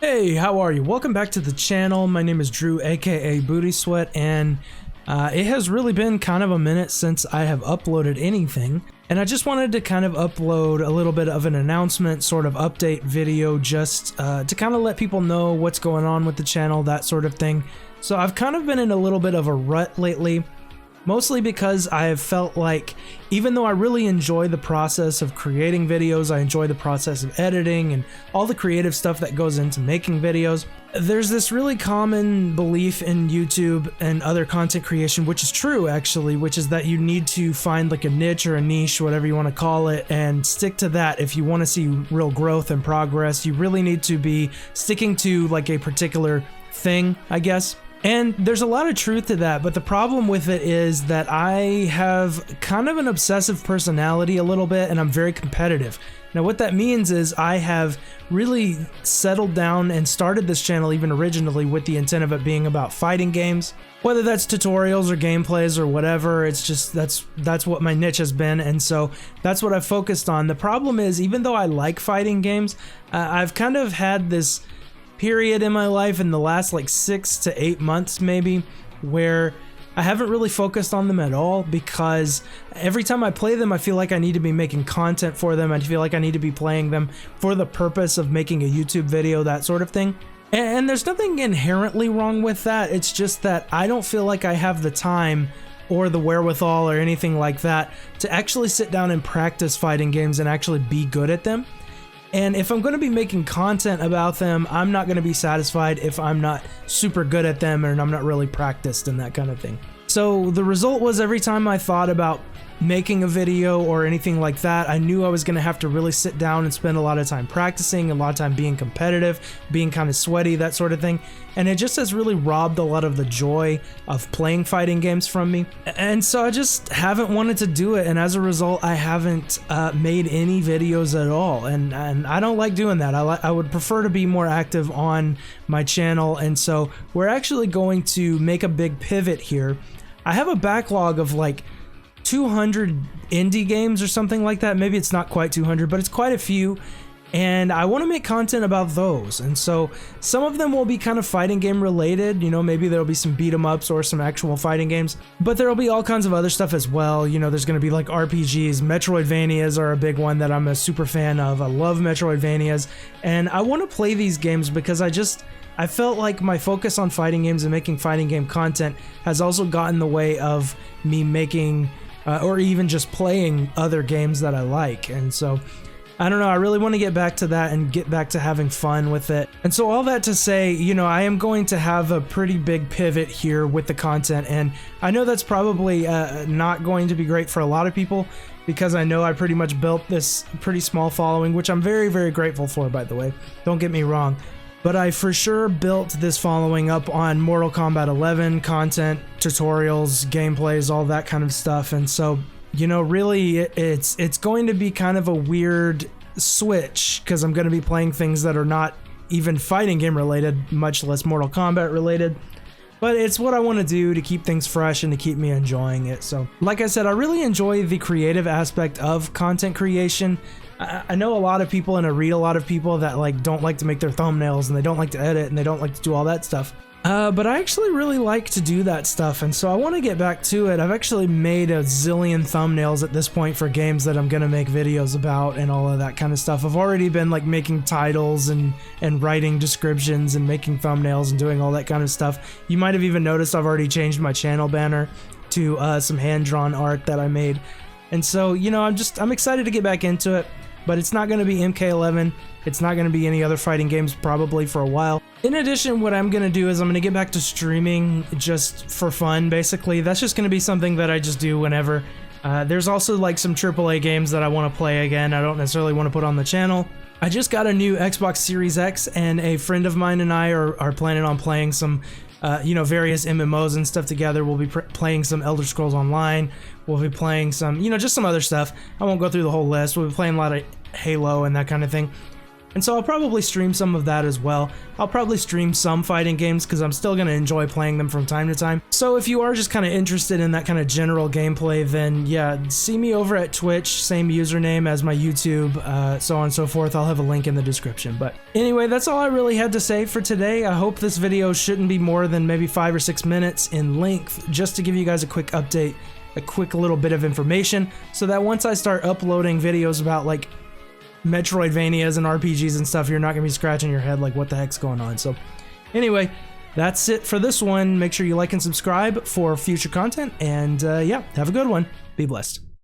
Hey, how are you? Welcome back to the channel. My name is Drew, aka Booty Sweat, and it has really been kind of a minute since I have uploaded anything, and I just wanted to kind of upload a little bit of an announcement, sort of update video, just to kind of let people know what's going on with the channel, that sort of thing. So I've kind of been in a little bit of a rut lately, mostly because I have felt like, even though I really enjoy the process of creating videos, I enjoy the process of editing and all the creative stuff that goes into making videos, there's this really common belief in YouTube and other content creation, which is true actually, which is that you need to find like a niche or a niche, whatever you want to call it, and stick to that. If you want to see real growth and progress, you really need to be sticking to like a particular thing, I guess. And there's a lot of truth to that, but the problem with it is that I have kind of an obsessive personality a little bit, and I'm very competitive. Now what that means is I have really settled down and started this channel even originally with the intent of it being about fighting games. Whether that's tutorials or gameplays or whatever, it's just that's what my niche has been, and so that's what I've focused on. The problem is, even though I like fighting games, I've kind of had this period in my life in the last like 6 to 8 months maybe where I haven't really focused on them at all, because every time I play them I feel like I need to be making content for them. I feel like I need to be playing them for the purpose of making a YouTube video, that sort of thing. And there's nothing inherently wrong with that. It's just that I don't feel like I have the time or the wherewithal or anything like that to actually sit down and practice fighting games and actually be good at them. And if I'm going to be making content about them, I'm not going to be satisfied if I'm not super good at them and I'm not really practiced and that kind of thing. So the result was, every time I thought about making a video or anything like that, I knew I was going to have to really sit down and spend a lot of time practicing, a lot of time being competitive, being kind of sweaty, that sort of thing. And it just has really robbed a lot of the joy of playing fighting games from me. And so I just haven't wanted to do it, and as a result I haven't made any videos at all, and I don't like doing that. I would prefer to be more active on my channel, and so we're actually going to make a big pivot here. I have a backlog of like 200 indie games or something like that. Maybe it's not quite 200, but it's quite a few, and I want to make content about those. And so some of them will be kind of fighting game related, you know, maybe there'll be some beat 'em ups or some actual fighting games, but there'll be all kinds of other stuff as well. You know, there's going to be like RPGs. Metroidvanias are a big one that I'm a super fan of. I love Metroidvanias, and I want to play these games because I felt like my focus on fighting games and making fighting game content has also gotten in the way of me making or even just playing other games that I like. And so I don't know, I really want to get back to that and get back to having fun with it. And so all that to say, you know, I am going to have a pretty big pivot here with the content, and I know that's probably not going to be great for a lot of people, because I know I pretty much built this pretty small following, which I'm very, very grateful for, by the way. Don't get me wrong. But I for sure built this following up on Mortal Kombat 11 content, tutorials, gameplays, all that kind of stuff. And so, you know, really it's going to be kind of a weird switch, because I'm going to be playing things that are not even fighting game related, much less Mortal Kombat related. But it's what I want to do to keep things fresh and to keep me enjoying it. So, like I said, I really enjoy the creative aspect of content creation. I know a lot of people, and I read a lot of people that like don't like to make their thumbnails, and they don't like to edit, and they don't like to do all that stuff. But I actually really like to do that stuff, and so I want to get back to it. I've actually made a zillion thumbnails at this point for games that I'm gonna make videos about and all of that kind of stuff. I've already been like making titles and writing descriptions and making thumbnails and doing all that kind of stuff. You might have even noticed I've already changed my channel banner to some hand-drawn art that I made. And so, you know, I'm excited to get back into it. But it's not going to be MK11, it's not going to be any other fighting games probably for a while. In addition, what I'm going to do is I'm going to get back to streaming just for fun, basically. That's just going to be something that I just do whenever. There's also like some AAA games that I want to play again. I don't necessarily want to put on the channel. I just got a new Xbox Series X, and a friend of mine and I are planning on playing some you know, various MMOs and stuff together. We'll be playing some Elder Scrolls Online. We'll be playing some, you know, just some other stuff. I won't go through the whole list. We'll be playing a lot of Halo and that kind of thing. And so I'll probably stream some of that as well. I'll probably stream some fighting games because I'm still going to enjoy playing them from time to time. So if you are just kind of interested in that kind of general gameplay, then yeah, see me over at Twitch, same username as my YouTube, so on and so forth. I'll have a link in the description. But anyway, that's all I really had to say for today. I hope this video shouldn't be more than maybe 5 or 6 minutes in length, just to give you guys a quick update, a quick little bit of information, so that once I start uploading videos about like Metroidvanias and RPGs and stuff, you're not gonna be scratching your head like what the heck's going on. So anyway, that's it for this one. Make sure you like and subscribe for future content, and yeah, have a good one. Be blessed.